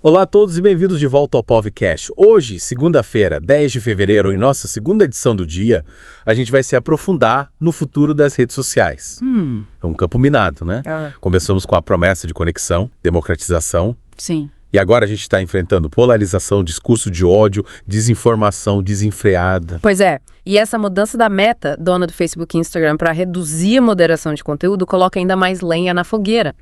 Olá a todos e bem-vindos de volta ao Povcast. Hoje, segunda-feira, 10 de fevereiro, em nossa segunda edição do dia, a gente vai se aprofundar no futuro das redes sociais. É um campo minado, né? Começamos com a promessa de conexão, democratização. Sim. E agora a gente está enfrentando polarização, discurso de ódio, desinformação desenfreada. Pois é. E essa mudança da Meta, dona do Facebook e Instagram, para reduzir a moderação de conteúdo, coloca ainda mais lenha na fogueira.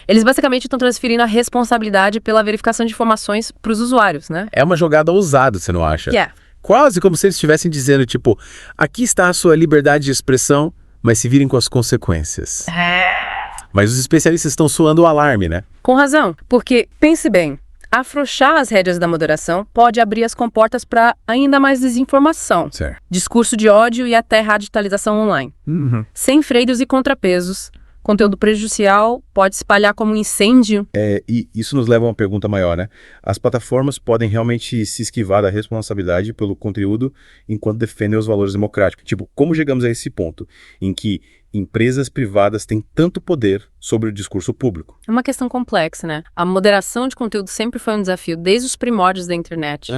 Eles basicamente estão transferindo a responsabilidade pela verificação de informações para os usuários, né? É uma jogada ousada, você não acha? Yeah. Quase como se eles estivessem dizendo, tipo, aqui está a sua liberdade de expressão, mas se virem com as consequências. Mas os especialistas estão soando o alarme, né? Com razão, porque, pense bem, afrouxar as rédeas da moderação pode abrir as comportas para ainda mais desinformação, Certo. discurso de ódio e até radicalização online. Sem freios e contrapesos, conteúdo prejudicial pode se espalhar como um incêndio. E isso nos leva a uma pergunta maior, né? As plataformas podem realmente se esquivar da responsabilidade pelo conteúdo enquanto defendem os valores democráticos. Tipo, como chegamos a esse ponto em que empresas privadas têm tanto poder sobre o discurso público? É uma questão complexa, né? A moderação de conteúdo sempre foi um desafio, desde os primórdios da internet.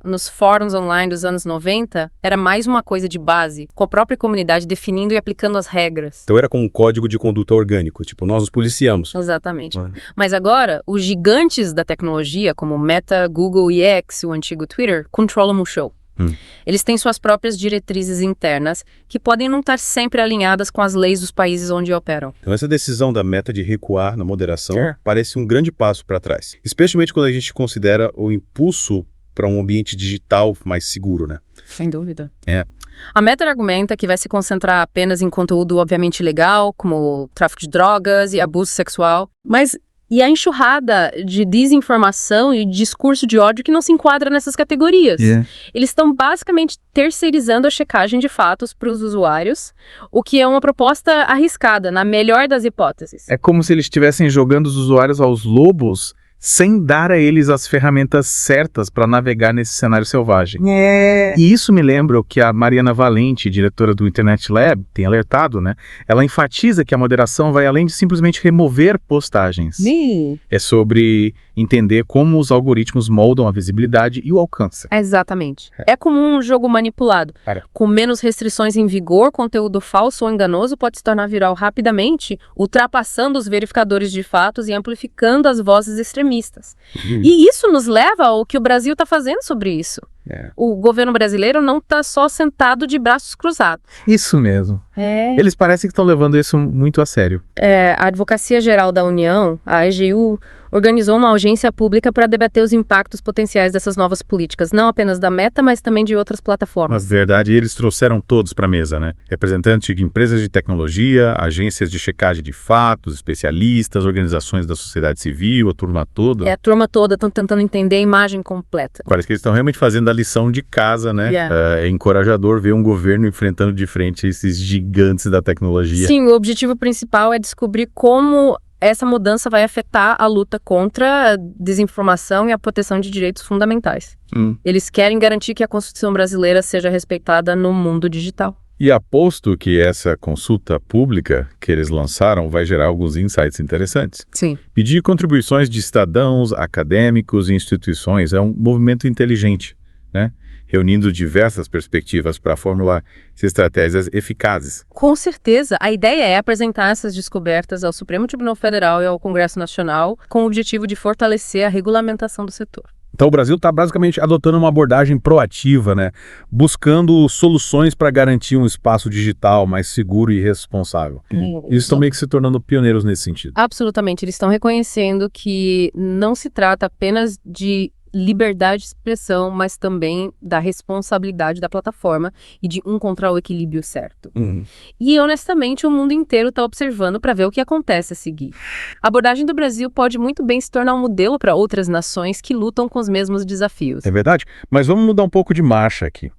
Nos fóruns online dos anos 90, era mais uma coisa de base, com a própria comunidade definindo e aplicando as regras. Então era como um código de conduta orgânico, tipo, nós nos policiamos. Exatamente. Mas agora, os gigantes da tecnologia, como Meta, Google e X, o antigo Twitter, controlam o show. Eles têm suas próprias diretrizes internas, que podem não estar sempre alinhadas com as leis dos países onde operam. Então essa decisão da Meta de recuar na moderação parece um grande passo para trás. Especialmente quando a gente considera o impulso para um ambiente digital mais seguro, né? Sem dúvida. A Meta argumenta que vai se concentrar apenas em conteúdo obviamente ilegal, como tráfico de drogas e abuso sexual, mas e a enxurrada de desinformação e discurso de ódio que não se enquadra nessas categorias. Eles estão basicamente terceirizando a checagem de fatos para os usuários, o que é uma proposta arriscada, na melhor das hipóteses. É como se eles estivessem jogando os usuários aos lobos sem dar a eles as ferramentas certas para navegar nesse cenário selvagem. E isso me lembra o que a Mariana Valente, diretora do Internet Lab, tem alertado, né? Ela enfatiza que a moderação vai além de simplesmente remover postagens. É sobre entender como os algoritmos moldam a visibilidade e o alcance. Exatamente. É como um jogo manipulado. Com menos restrições em vigor, conteúdo falso ou enganoso pode se tornar viral rapidamente, ultrapassando os verificadores de fatos e amplificando as vozes extremistas. E isso nos leva ao que o Brasil está fazendo sobre isso. O governo brasileiro não está só sentado de braços cruzados. Isso mesmo. Eles parecem que estão levando isso muito a sério. A Advocacia Geral da União, a AGU, organizou uma audiência pública para debater os impactos potenciais dessas novas políticas, não apenas da Meta, mas também de outras plataformas. Mas, verdade, eles trouxeram todos para a mesa, né? Representantes de empresas de tecnologia, agências de checagem de fatos, especialistas, organizações da sociedade civil, a turma toda. A turma toda estão tentando entender a imagem completa. Parece que eles estão realmente fazendo a lição de casa, né? É encorajador ver um governo enfrentando de frente esses gigantes da tecnologia. Sim, o objetivo principal é descobrir como essa mudança vai afetar a luta contra a desinformação e a proteção de direitos fundamentais. Eles querem garantir que a Constituição brasileira seja respeitada no mundo digital. E aposto que essa consulta pública que eles lançaram vai gerar alguns insights interessantes. Sim. Pedir contribuições de cidadãos, acadêmicos e instituições é um movimento inteligente, né? Reunindo diversas perspectivas para formular estratégias eficazes. Com certeza. A ideia é apresentar essas descobertas ao Supremo Tribunal Federal e ao Congresso Nacional com o objetivo de fortalecer a regulamentação do setor. Então o Brasil está basicamente adotando uma abordagem proativa, né? Buscando soluções para garantir um espaço digital mais seguro e responsável. Eles estão meio que se tornando pioneiros nesse sentido. Absolutamente. Eles estão reconhecendo que não se trata apenas de liberdade de expressão, mas também da responsabilidade da plataforma e de encontrar o equilíbrio certo. E, honestamente, o mundo inteiro está observando para ver o que acontece a seguir. A abordagem do Brasil pode muito bem se tornar um modelo para outras nações que lutam com os mesmos desafios. É verdade, mas vamos mudar um pouco de marcha aqui.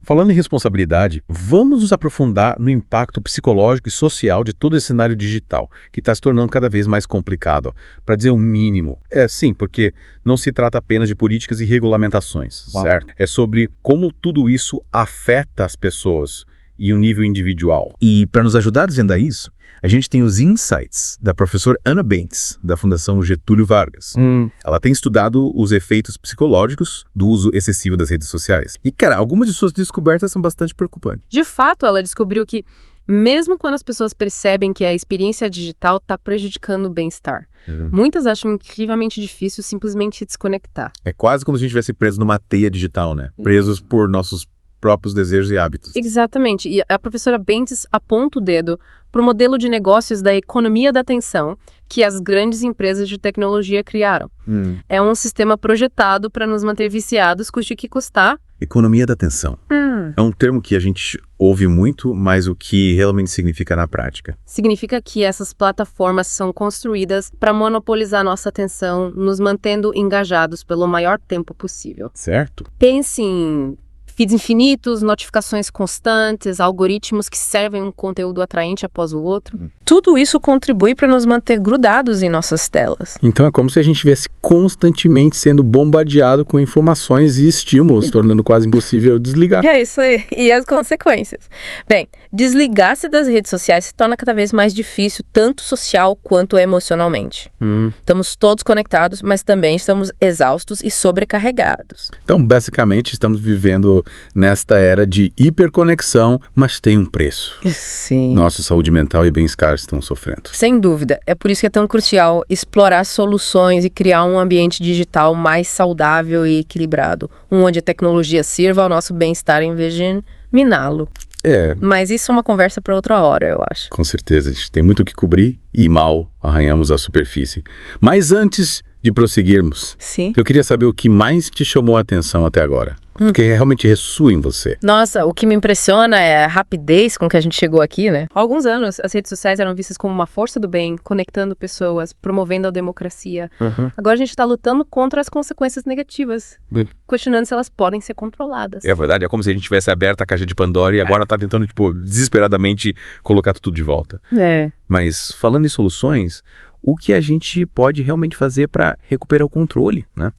Falando em responsabilidade, vamos nos aprofundar no impacto psicológico e social de todo esse cenário digital, que está se tornando cada vez mais complicado, para dizer o mínimo. Sim, porque não se trata apenas de políticas e regulamentações, certo? É sobre como tudo isso afeta as pessoas e um nível individual. E para nos ajudar a desvendar isso, a gente tem os insights da professora Ana Bentes, da Fundação Getúlio Vargas. Ela tem estudado os efeitos psicológicos do uso excessivo das redes sociais. E, cara, algumas de suas descobertas são bastante preocupantes. De fato, ela descobriu que, mesmo quando as pessoas percebem que a experiência digital está prejudicando o bem-estar, muitas acham incrivelmente difícil simplesmente se desconectar. É quase como se a gente estivesse preso numa teia digital, né? Presos por nossos próprios desejos e hábitos. Exatamente. E a professora Bentes aponta o dedo para o modelo de negócios da economia da atenção que as grandes empresas de tecnologia criaram. É um sistema projetado para nos manter viciados, custe o que custar. Economia da atenção. É um termo que a gente ouve muito, mas o que realmente significa na prática? Significa que essas plataformas são construídas para monopolizar nossa atenção, nos mantendo engajados pelo maior tempo possível. Certo? Pense em feeds infinitos, notificações constantes, algoritmos que servem um conteúdo atraente após o outro. Tudo isso contribui para nos manter grudados em nossas telas. Então é como se a gente estivesse constantemente sendo bombardeado com informações e estímulos, tornando quase impossível desligar. É isso aí. E as consequências? Bem, desligar-se das redes sociais se torna cada vez mais difícil, tanto social quanto emocionalmente. Estamos todos conectados, mas também estamos exaustos e sobrecarregados. Então, basicamente, estamos vivendo nesta era de hiperconexão, mas tem um preço. Sim. Nossa saúde mental e bem-estar estão sofrendo. Sem dúvida. É por isso que é tão crucial explorar soluções e criar um ambiente digital mais saudável e equilibrado, onde a tecnologia sirva ao nosso bem-estar em vez de miná-lo. Mas isso é uma conversa para outra hora, eu acho. Com certeza, a gente tem muito o que cobrir e mal arranhamos a superfície. Mas antes de prosseguirmos, Sim. eu queria saber o que mais te chamou a atenção até agora. O que realmente ressoa em você. Nossa, o que me impressiona é a rapidez com que a gente chegou aqui, né? Há alguns anos, as redes sociais eram vistas como uma força do bem, conectando pessoas, promovendo a democracia. Agora a gente está lutando contra as consequências negativas, questionando se elas podem ser controladas. É verdade, é como se a gente tivesse aberto a caixa de Pandora e agora tá tentando, desesperadamente colocar tudo de volta. Mas falando em soluções, o que a gente pode realmente fazer para recuperar o controle, né?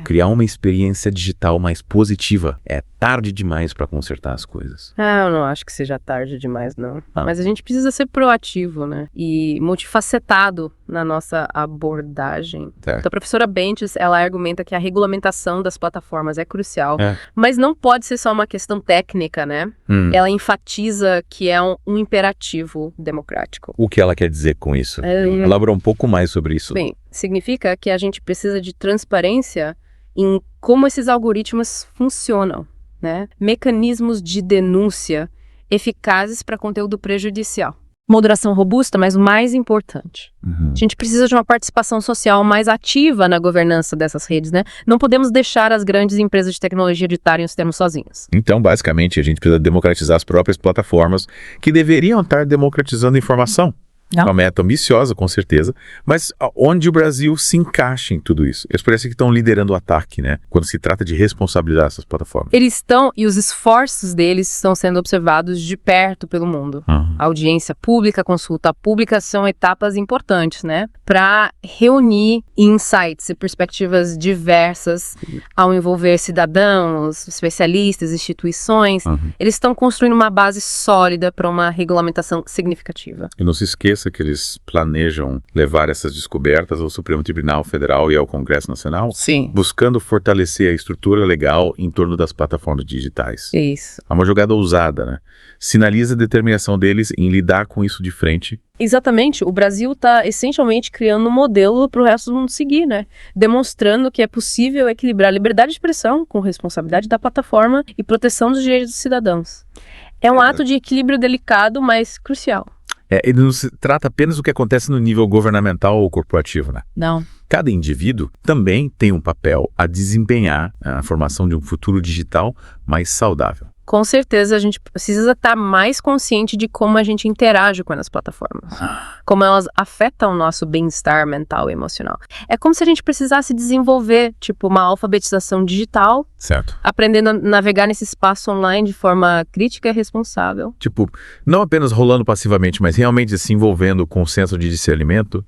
Criar uma experiência digital mais positiva. É tarde demais para consertar as coisas. Eu não acho que seja tarde demais, não. Mas a gente precisa ser proativo, né? E multifacetado na nossa abordagem. Certo. Então, a professora Bentes, ela argumenta que a regulamentação das plataformas é crucial, mas não pode ser só uma questão técnica, né? Ela enfatiza que é um imperativo democrático. O que ela quer dizer com isso? Elabora um pouco mais sobre isso. Bem, significa que a gente precisa de transparência em como esses algoritmos funcionam, né? Mecanismos de denúncia eficazes para conteúdo prejudicial. Moderação robusta, mas o mais importante. A gente precisa de uma participação social mais ativa na governança dessas redes, né? Não podemos deixar as grandes empresas de tecnologia ditarem os termos sozinhas. Então, basicamente, a gente precisa democratizar as próprias plataformas que deveriam estar democratizando a informação. Uma meta ambiciosa, com certeza, mas onde o Brasil se encaixa em tudo isso? Eles parecem que estão liderando o ataque, né? Quando se trata de responsabilizar essas plataformas. Eles estão, e os esforços deles estão sendo observados de perto pelo mundo. A audiência pública, a consulta pública são etapas importantes, né? Para reunir insights e perspectivas diversas ao envolver cidadãos, especialistas, instituições. Eles estão construindo uma base sólida para uma regulamentação significativa. E não se esqueça que eles planejam levar essas descobertas ao Supremo Tribunal Federal e ao Congresso Nacional, Sim. buscando fortalecer a estrutura legal em torno das plataformas digitais. Isso. É uma jogada ousada, né? Sinaliza a determinação deles em lidar com isso de frente. Exatamente. O Brasil está essencialmente criando um modelo para o resto do mundo seguir, né? Demonstrando que é possível equilibrar liberdade de expressão com responsabilidade da plataforma e proteção dos direitos dos cidadãos. É um ato de equilíbrio delicado, mas crucial. Ele não se trata apenas do que acontece no nível governamental ou corporativo, né? Não. Cada indivíduo também tem um papel a desempenhar na formação de um futuro digital mais saudável. Com certeza a gente precisa estar mais consciente de como a gente interage com as plataformas. Como elas afetam o nosso bem-estar mental e emocional. É como se a gente precisasse desenvolver, uma alfabetização digital. Certo. Aprendendo a navegar nesse espaço online de forma crítica e responsável. Não apenas rolando passivamente, mas realmente se envolvendo com o senso de discernimento,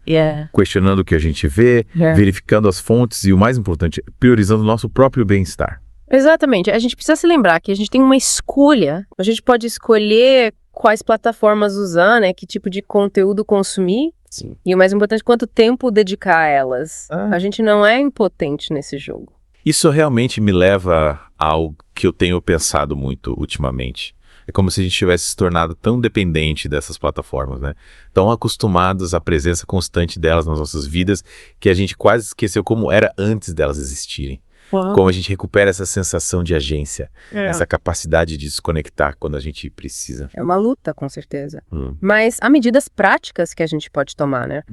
questionando o que a gente vê, verificando as fontes e, o mais importante, priorizando o nosso próprio bem-estar. Exatamente. A gente precisa se lembrar que a gente tem uma escolha. A gente pode escolher quais plataformas usar, né? Que tipo de conteúdo consumir. Sim. E o mais importante, quanto tempo dedicar a elas. A gente não é impotente nesse jogo. Isso realmente me leva a algo que eu tenho pensado muito ultimamente. É como se a gente tivesse se tornado tão dependente dessas plataformas, né? Tão acostumados à presença constante delas nas nossas vidas, que a gente quase esqueceu como era antes delas existirem. Como a gente recupera essa sensação de agência, essa capacidade de se conectar quando a gente precisa. É uma luta, com certeza. Mas há medidas práticas que a gente pode tomar, né?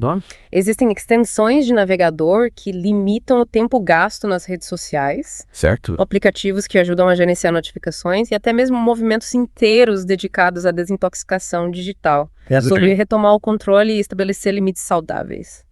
Existem extensões de navegador que limitam o tempo gasto nas redes sociais, Certo? aplicativos que ajudam a gerenciar notificações e até mesmo movimentos inteiros dedicados à desintoxicação digital, sobre retomar o controle e estabelecer limites saudáveis.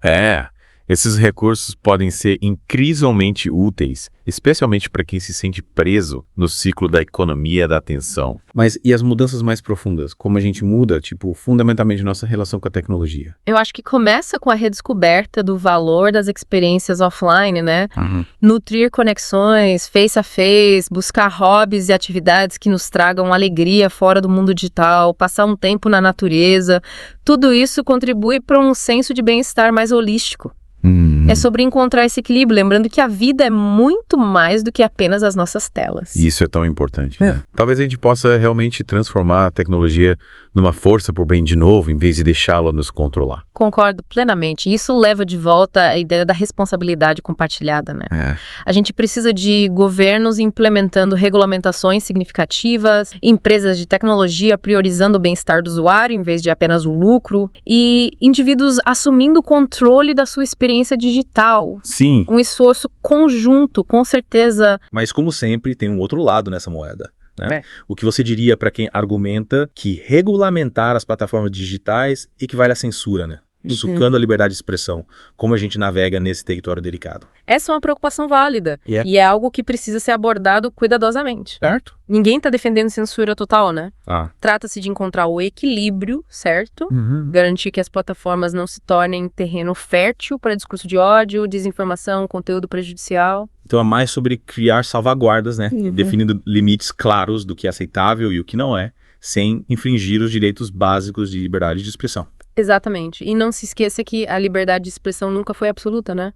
Esses recursos podem ser incrivelmente úteis, especialmente para quem se sente preso no ciclo da economia da atenção. Mas e as mudanças mais profundas? Como a gente muda, fundamentalmente nossa relação com a tecnologia? Eu acho que começa com a redescoberta do valor das experiências offline, né? Nutrir conexões, face a face, buscar hobbies e atividades que nos tragam alegria fora do mundo digital, passar um tempo na natureza. Tudo isso contribui para um senso de bem-estar mais holístico. É sobre encontrar esse equilíbrio, lembrando que a vida é muito mais do que apenas as nossas telas. Isso é tão importante. Né? Talvez a gente possa realmente transformar a tecnologia numa força por bem de novo, em vez de deixá-la nos controlar. Concordo plenamente. Isso leva de volta a ideia da responsabilidade compartilhada, né? A gente precisa de governos implementando regulamentações significativas, empresas de tecnologia priorizando o bem-estar do usuário em vez de apenas o lucro, e indivíduos assumindo o controle da sua experiência digital. Sim. Um esforço conjunto, com certeza. Mas, como sempre, tem um outro lado nessa moeda. Né? O que você diria para quem argumenta que regulamentar as plataformas digitais equivale à censura, né? Sucando a liberdade de expressão. Como a gente navega nesse território delicado? Essa é uma preocupação válida. E é algo que precisa ser abordado cuidadosamente. Certo. Ninguém está defendendo censura total, né? Trata-se de encontrar o equilíbrio, certo? Garantir que as plataformas não se tornem terreno fértil para discurso de ódio, desinformação, conteúdo prejudicial. Então é mais sobre criar salvaguardas, né? Definindo limites claros do que é aceitável e o que não é, sem infringir os direitos básicos de liberdade de expressão. Exatamente. E não se esqueça que a liberdade de expressão nunca foi absoluta, né?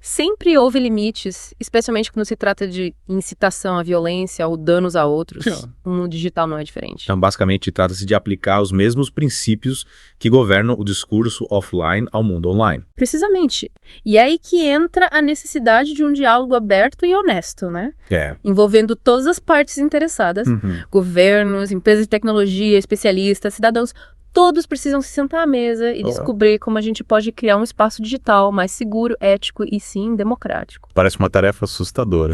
Sempre houve limites, especialmente quando se trata de incitação à violência ou danos a outros. No digital não é diferente. Então, basicamente, trata-se de aplicar os mesmos princípios que governam o discurso offline ao mundo online. Precisamente. E é aí que entra a necessidade de um diálogo aberto e honesto, né? Envolvendo todas as partes interessadas, governos, empresas de tecnologia, especialistas, cidadãos. Todos precisam se sentar à mesa e descobrir como a gente pode criar um espaço digital mais seguro, ético e, sim, democrático. Parece uma tarefa assustadora,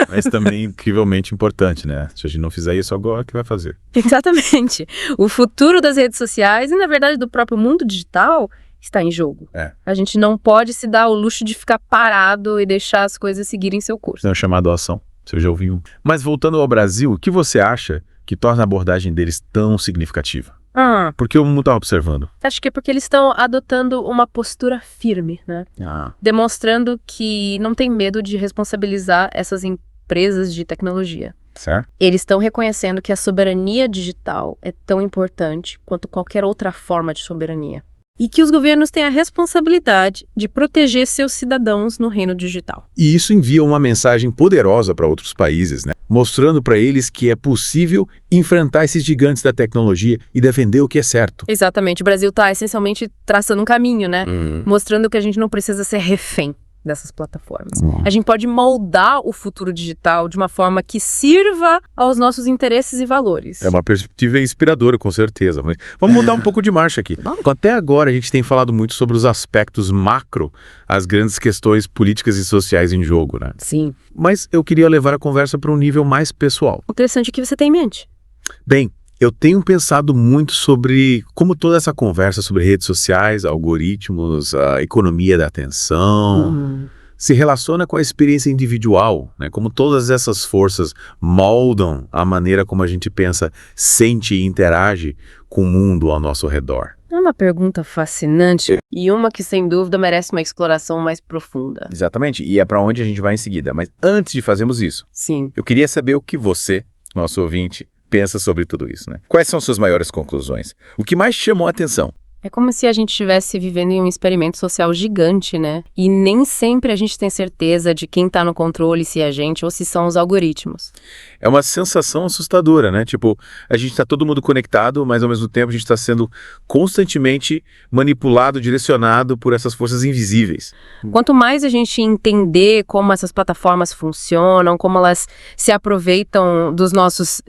mas também incrivelmente importante, né? Se a gente não fizer isso agora, o que vai fazer? Exatamente. O futuro das redes sociais e, na verdade, do próprio mundo digital está em jogo. A gente não pode se dar o luxo de ficar parado e deixar as coisas seguirem seu curso. É um chamado à ação, se eu já ouvi um. Mas voltando ao Brasil, o que você acha que torna a abordagem deles tão significativa? Porque o mundo está observando. Acho que é porque eles estão adotando uma postura firme, né? Demonstrando que não tem medo de responsabilizar essas empresas de tecnologia. Certo. Eles estão reconhecendo que a soberania digital é tão importante quanto qualquer outra forma de soberania. E que os governos têm a responsabilidade de proteger seus cidadãos no reino digital. E isso envia uma mensagem poderosa para outros países, né? Mostrando para eles que é possível enfrentar esses gigantes da tecnologia e defender o que é certo. Exatamente. O Brasil está essencialmente traçando um caminho, né? Mostrando que a gente não precisa ser refém dessas plataformas. A gente pode moldar o futuro digital de uma forma que sirva aos nossos interesses e valores. É uma perspectiva inspiradora, com certeza. Mas vamos mudar um pouco de marcha aqui. Até agora a gente tem falado muito sobre os aspectos macro, as grandes questões políticas e sociais em jogo, né? Sim. Mas eu queria levar a conversa para um nível mais pessoal. Interessante, o que você tem em mente? Bem, eu tenho pensado muito sobre como toda essa conversa sobre redes sociais, algoritmos, a economia da atenção, se relaciona com a experiência individual, né? Como todas essas forças moldam a maneira como a gente pensa, sente e interage com o mundo ao nosso redor. É uma pergunta fascinante e uma que, sem dúvida, merece uma exploração mais profunda. Exatamente, e é para onde a gente vai em seguida. Mas antes de fazermos isso, Sim. eu queria saber o que você, nosso ouvinte, pensa sobre tudo isso, né? Quais são suas maiores conclusões? O que mais chamou a atenção? É como se a gente estivesse vivendo em um experimento social gigante, né? E nem sempre a gente tem certeza de quem tá no controle, se é a gente ou se são os algoritmos. É uma sensação assustadora, né? Tipo, a gente tá todo mundo conectado, mas ao mesmo tempo a gente está sendo constantemente manipulado, direcionado por essas forças invisíveis. Quanto mais a gente entender como essas plataformas funcionam, como elas se aproveitam dos nossos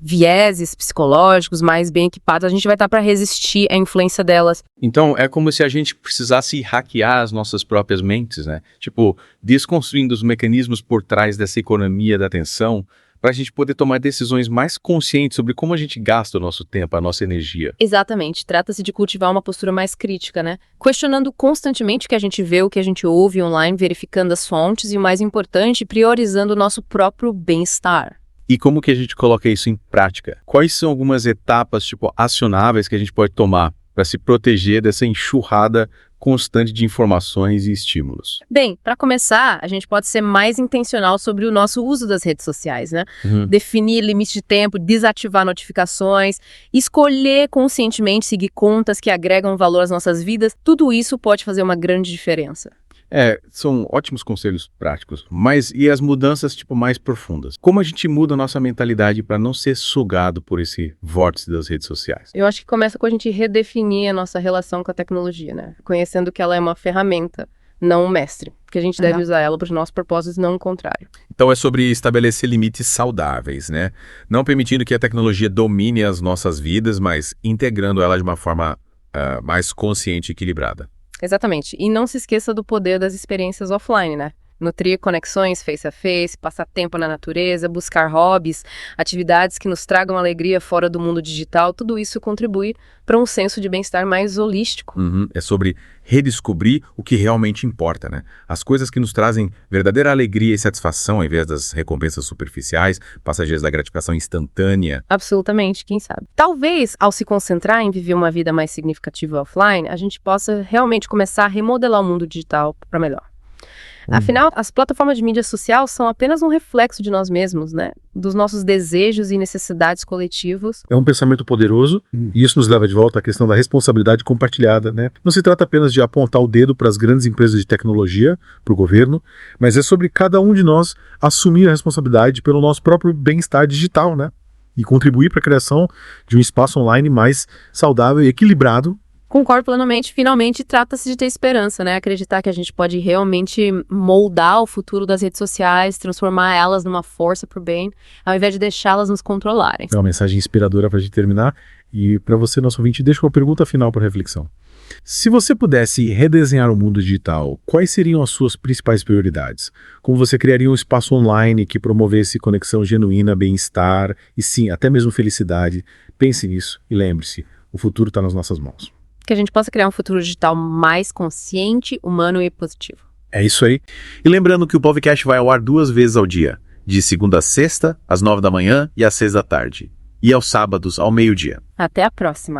vieses psicológicos, mais bem equipados, a gente vai estar para resistir à influência delas. Então, é como se a gente precisasse hackear as nossas próprias mentes, né? Tipo, desconstruindo os mecanismos por trás dessa economia da atenção, para a gente poder tomar decisões mais conscientes sobre como a gente gasta o nosso tempo, a nossa energia. Exatamente. Trata-se de cultivar uma postura mais crítica, né? Questionando constantemente o que a gente vê, o que a gente ouve online, verificando as fontes e, o mais importante, priorizando o nosso próprio bem-estar. E como que a gente coloca isso em prática? Quais são algumas etapas, tipo, acionáveis que a gente pode tomar para se proteger dessa enxurrada constante de informações e estímulos? Bem, para começar, a gente pode ser mais intencional sobre o nosso uso das redes sociais, né? Definir limite de tempo, desativar notificações, escolher conscientemente seguir contas que agregam valor às nossas vidas, tudo isso pode fazer uma grande diferença. São ótimos conselhos práticos, mas e as mudanças tipo mais profundas? Como a gente muda a nossa mentalidade para não ser sugado por esse vórtice das redes sociais? Eu acho que começa com a gente redefinir a nossa relação com a tecnologia, né? Conhecendo que ela é uma ferramenta, não um mestre. Que a gente deve usar ela para os nossos propósitos, não o contrário. Então é sobre estabelecer limites saudáveis, né? Não permitindo que a tecnologia domine as nossas vidas, mas integrando ela de uma forma mais consciente e equilibrada. Exatamente. E não se esqueça do poder das experiências offline, né? Nutrir conexões face a face, passar tempo na natureza, buscar hobbies, atividades que nos tragam alegria fora do mundo digital, tudo isso contribui para um senso de bem-estar mais holístico. É sobre redescobrir o que realmente importa, né? As coisas que nos trazem verdadeira alegria e satisfação ao invés das recompensas superficiais, passageiras da gratificação instantânea. Absolutamente, quem sabe. Talvez, ao se concentrar em viver uma vida mais significativa offline, a gente possa realmente começar a remodelar o mundo digital para melhor. Afinal, as plataformas de mídia social são apenas um reflexo de nós mesmos, né? Dos nossos desejos e necessidades coletivos. É um pensamento poderoso e isso nos leva de volta à questão da responsabilidade compartilhada, né? Não se trata apenas de apontar o dedo para as grandes empresas de tecnologia, para o governo, mas é sobre cada um de nós assumir a responsabilidade pelo nosso próprio bem-estar digital, né? E contribuir para a criação de um espaço online mais saudável e equilibrado. Concordo plenamente. Finalmente, trata-se de ter esperança, né? Acreditar que a gente pode realmente moldar o futuro das redes sociais, transformar elas numa força para o bem, ao invés de deixá-las nos controlarem. É uma mensagem inspiradora para a gente terminar. E para você, nosso ouvinte, deixa uma pergunta final para reflexão. Se você pudesse redesenhar o mundo digital, quais seriam as suas principais prioridades? Como você criaria um espaço online que promovesse conexão genuína, bem-estar e sim, até mesmo felicidade? Pense nisso e lembre-se, o futuro está nas nossas mãos. Que a gente possa criar um futuro digital mais consciente, humano e positivo. É isso aí. E lembrando que o podcast vai ao ar 2 vezes ao dia, de segunda a sexta, às 9 da manhã e às 6 da tarde. E aos sábados, ao meio-dia. Até a próxima!